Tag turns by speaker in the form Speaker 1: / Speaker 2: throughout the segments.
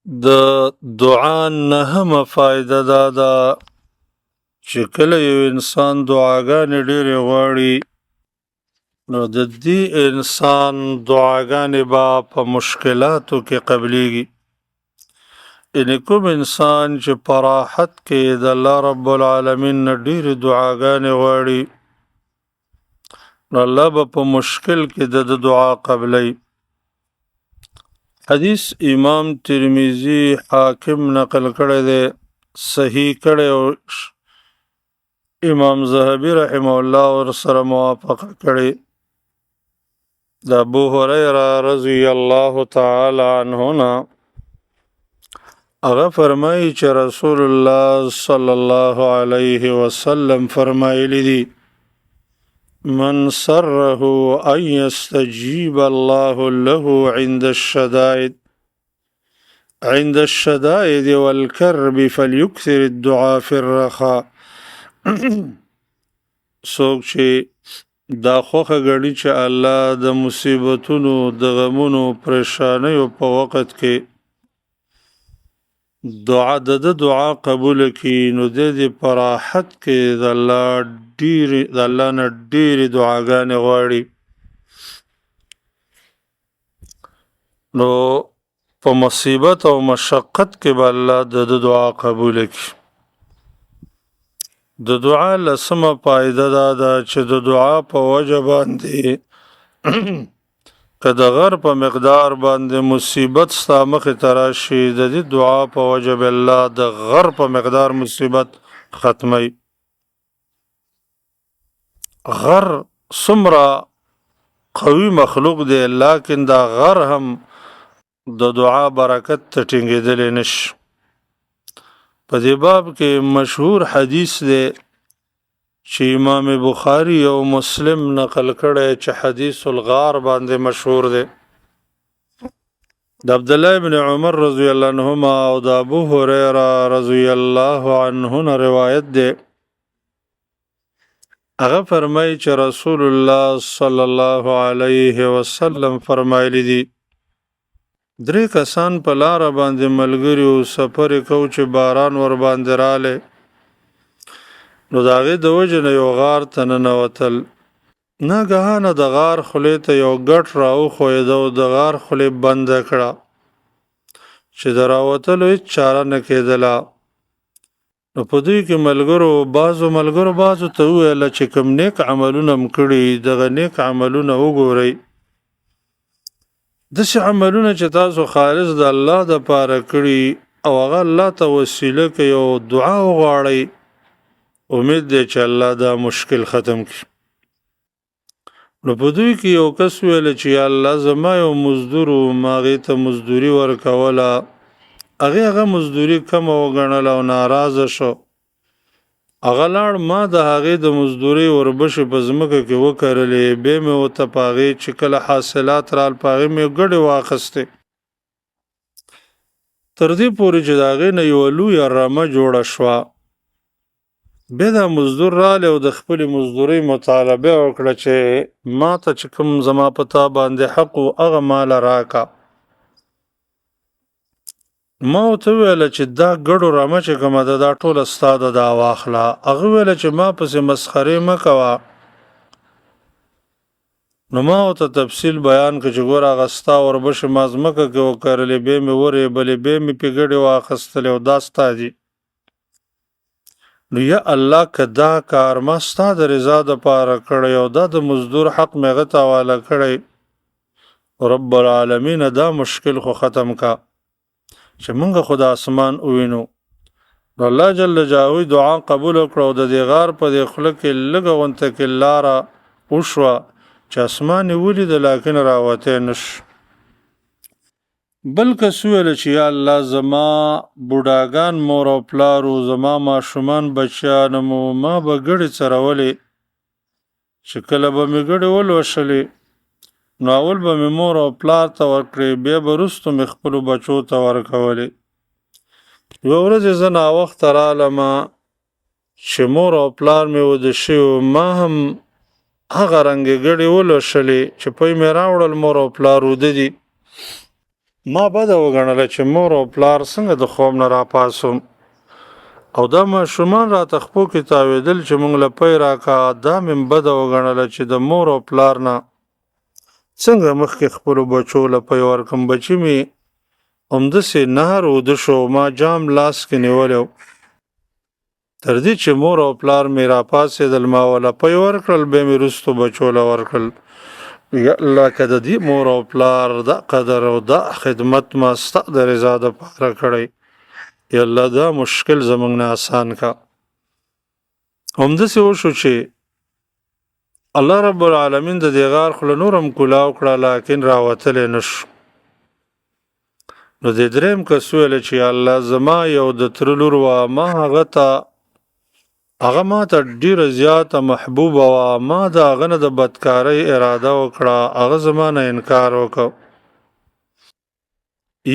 Speaker 1: د دعا نهمه فایده دا ده چې کله یو انسان دعاګانې ډېرې غواړي نو د دې انسان دعاګانې به په مشکلاتو کې قبلیږي. یعنې کوم انسان چې په راحت کې د الله رب العالمین نه ډېرې دعاګانې غواړي نو الله به په مشکل کې د دعا قبلی. حدیث امام ترمذی حاکم نقل کړی دی، صحیح کړی او امام ذهبی رحمه الله ورسره موافقه کړی. د ابو هریره رضی الله تعالی عنه نه هغه فرمایي چې رسول الله صلی الله علیه وسلم فرمایلی دي: من سره ان يستجيب الله له عند الشدائد والكرب فليكثر الدعاء في الرخاء. څوک چې دا خوخه غړي چې الله د مصیبتونو د غمونو پریشانیو په وخت کې د دعا قبول کړي نو د دې په راحت کې د الله نه ډېرې دعاګانې غواړي نو په مصیبت او مشقت کې به الله د دعا قبول کړي. د دعا لسمه فایده دا ده چې د دعا په وجه باندې که د غر په مقدار باندې مصیبت ستا مخې ته راشي د دې دعا په وجه به الله د غر په مقدار مصیبت ختمی. غر څومره قوي مخلوق دی لیکن دا غر هم د دعا برکت ته ټینګېدلی نشي. په دې باب کې مشهور حدیث دی چې امام بخاری او مسلم نقل کړی چې حدیث الغار باندې مشهور دی. د عبدالله ابن عمر رضی الله عنهما او د ابو هریره رضی الله عنه روایت دی. هغه فرمایي چې رسول الله صلی الله علیه وسلم فرمایلی دي: 3 کسان په لاره باندې ملګري او سفر کو چې باران ور باندې رالی نو د هغې د وجې نه یو غار ته ننوتل. ناګهانه د غار خولې ته یو ګټ راوښویده او د غار خولې بنده کړه چې د راوتلو هېڅ چاره نه کېدله. نو په دوی کې بعضو ملګرو ته وویله چې کوم نیک عملونه م کړي دغه نیک عملونه وګورئ. داسې عملونه چې تاسو خالص د الله دپاره کړي او هغه الله ته وسیله کوي او دعا وغواړئ، امید دی چې الله دا مشکل ختم کړي. نو په دوی کې یو کس ویله چې یا الله زما یو مزدور و ما هغې ته مزدوري ورکوله، هغه مزدوري کمه وګڼله او ناراضه شو. هغه لاړ ما د هغې د مزدورۍ وربشې په ځمکه کې وکرلې، بیا مې ورته په هغې چې کله حاصلات رال په هغې مې ګډې واخیستې تر دې پورې چې د هغې نه یوه لویه رمه جوړه شوه. بیا دا مزدور رالی او د خپلې مزدورۍ مطالبه وکړه چې ما ته چې کوم زما په تا باندې حق و هغه ماله راکه. ما ورته وویله چې دا ګډو رمه چې کومه ده دا ټوله ستا ده دا واخله. هغه ویله چې ما پسې مسخرې مه کوه. نو ما ورته تفصیل بیان کړه چې ګوره هغه ستا وربشې ما ځمکه کې وکرلې، بیا مې ورېبلې، بیا مې پې ګډې واخیستلې او دا ستا دي. نو یا الله که دا کار ما ستا د رضا دپاره کړی او دا د مزدور حق مې هغه ته حواله کړی، رب العالمین دا مشکل خو ختم کا چې مونږ خو د اسمان ووینو. نو الله جل جلاله دعا قبول کړه او د دې غار په دې خوله کې لږه غونته کې لاره وشوه چې اسمان یې ولیده لیکن راوتی نشو. بل کس وویله چې یا الله زما بوډاګان مور او پلار و، زما ماشومان بچیان مو، ما به ګډې څرولې چې کله به مې ګډې ولوشلې نو اول به مې مور او پلار ته ورکړې، بیا به وروستو مې خپلو بچو ته ورکولې. یوه ورځ زه ناوخته رالمه چې مور او پلار مې وده شوي، ما هم هغه رنګې ګډې ولوشلې چې پی مې راوړل مور او پلار وده دي. ما بده وګڼله چې مور او پلار څنګه د خوب نه راپاسوم او دا ماشومان راته خپو کې تاوېدل چې موږ له پی راکا. دا مې بده وګڼله چې د مور او پلار نه څنګه مخکې خپلو بچو له پی ورکم. بچي مې همداسې نهر اوده شو، ما جام لاس کې نیولی تر دې چې مور او پلار مې راپاڅېدل، ما وله پی ورکړل، بیا مې وروستو بچو له ورکړل. یا الله که د دې مور او پلار دا قدر او دا خدمت ما ستا د رضا دپاره کړی، یا الله دا مشکل زموږ نه آسان کا. همداسې وشو چې الله رب العالمین د دې غار خوله نور هم کلاو کړه، لیکن راوتلی نه شو. نو د درېیم کس ویله چې الله زما یو د تره لور وه، ما هغه ما ته ډېره زیاته محبوبه وه، ما د هغه نه د بدکارۍ اراده وکړه، هغه زما نه انکار وکړ.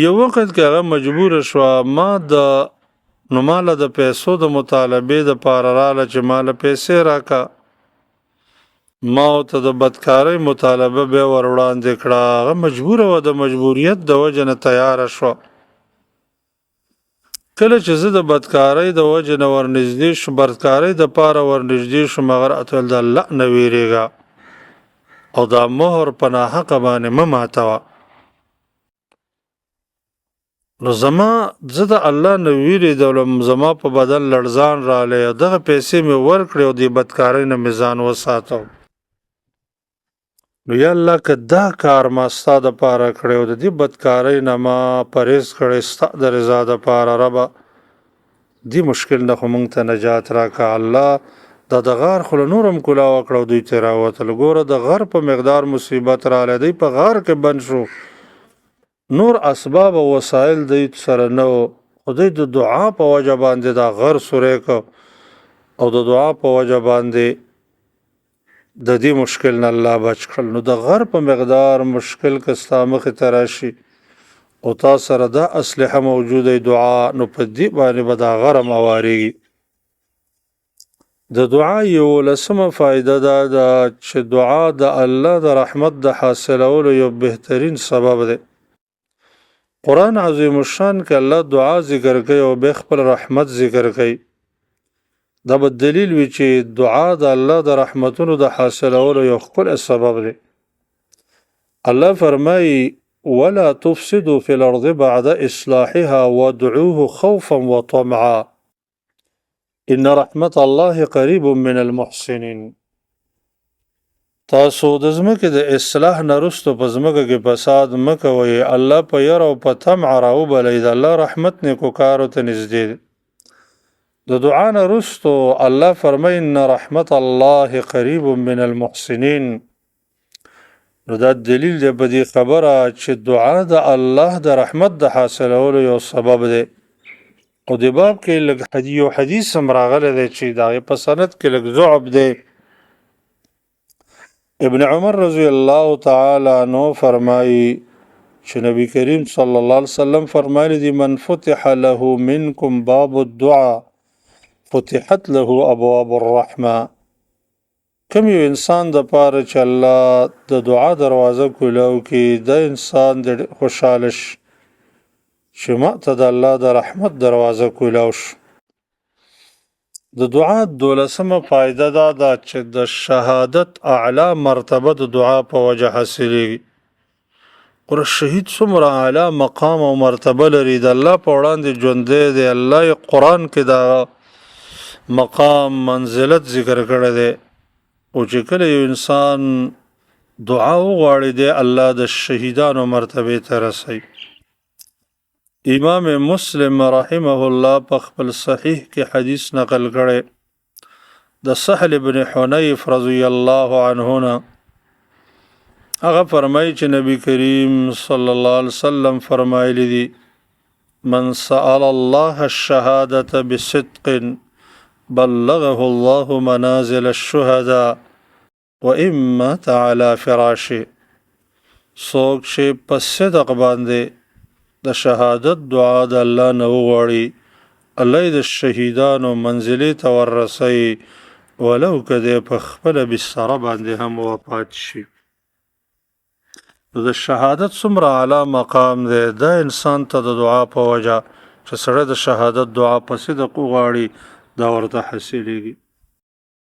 Speaker 1: یو وخت کې هغه مجبوره شوه، نو ماله د پیسو د مطالبې دپاره راله چې ماله پیسې راکه. ما ورته د بدکارۍ مطالبه بیا ور وړاندې کړه. هغه مجبوره وه، د مجبوریت د وجې نه تیاره شوه. کله چې زه د بدکارۍ د وجې نه ورنږدې شوم، بدکارۍ دپاره ورنږدې شوم، هغه راته ویل د الله نه ویرېږه او دا مهر په ناحقه باندې مه ماتوه. نو زه د الله نه ویرېدلم، زما په بدن لړزان رالی، دغه پیسې مې ورکړې او دې بدکارۍ نه مې ځان وساتو. نو یا الله که دا کار ما ستا دپاره کړی او د دې بدکارۍ نه ما پرهیز کړی ستا د رضا دپاره، ربه دې مشکل نه خو موږ ته نجات راکړه. الله دا د غار خوله نور هم کلا وکړه او دوی ترې راوتل. ګوره د غر په مقدار مصیبت رالی، دی په غار کې بند شو، نور اسباب او وسایل دی سره نه و، خو دی د دعا په وجه باندې دا غر سوری که او د دعا په وجه باندې د دې مشکل نه الله بچ کړل. نو د غر په مقدار مشکل که ستا مخې ته راشي او تا سره دا اسلحه موجوده دعا، نو په دې باندې به دا غر هم اواریږي. د دعا یو لسمه فایده دا ده چې دعا د الله د رحمت د حاصلولو یو بهترین سبب دی. قرآن عظیم الشان کې الله دعا ذکر کوي او بیا خپل رحمت ذکر کوي. دا به دلیل وي چې دعا د الله د رحمتونو د حاصلولو یو ښکلی سبب دی. الله فرمایي ولا تفسدوا في الارض بعد اصلاحها وادعوه خوفا وطمعا ان رحمت الله قریب من المحسنین. تاسو د ځمکې د اصلاح نه وروسته په ځمکه کې فساد مه کوئ، الله په ير او په طمع راوبلئ، د الله رحمت نیکوکارو ته نږدې دی. د دعا نه وروسته الله فرمایي ان رحمت الله قریب من المحسنین. نو دا دلیل دی په دې خبره چې دعا د الله د رحمت د حاصلولو یو سبب دی. او د باب کې یو حدیث هم راغلی دی چې د هغې په سند کې لږ ضعف دی. ابن عمر رضی الله تعالی عنہ فرمایي چې نبی کریم صلی الله علیه وسلم فرمایلی دی من فتح له منکم باب الدعا فتحت له ابواب الرحمه. کوم یو انسان د پاره چې الله د دعا دروازه کولاو کې د انسان د خوشحاله شي چې ما ته د الله د رحمت دروازه کولاو شي. د دعا 12مه فایده دا ده چې د شهادت اعلی مرتبه د دعا په وجه حاصلېږي. قره شهید څومره اعلی مقام او مرتبه لري، د الله په وړاندې ژوندی دی. الله یې قرآن کې دا مقام منزلت ذکر کړی دی. او چې کله یو انسان دعا وغواړي دی الله د شهیدانو مرتبه ته رسوي. امام مسلم رحمه الله په خپل صحیح کې حدیث نقل کړی د سهل بن حنیف رضی الله عنه نه. هغه فرمایي چې نبی کریم صلی الله علیه وسلم فرمایلی دي من سأل الله الشهادة بصدق بلغه الله منازل الشهداء وإن مات على فراشه. څوک چې په صدق باندې د شهادت دعا د الله نه وغواړي الله یې د شهیدانو منزلې ته ورسوي، ولو که دی په خپله بستره باندې هم وفات شي. د شهادت څومره اعلی مقام دی دا انسان ته د دعا په وجه چې سړی د شهادت دعا په صدق وغواړي دا ورته حاصلېږي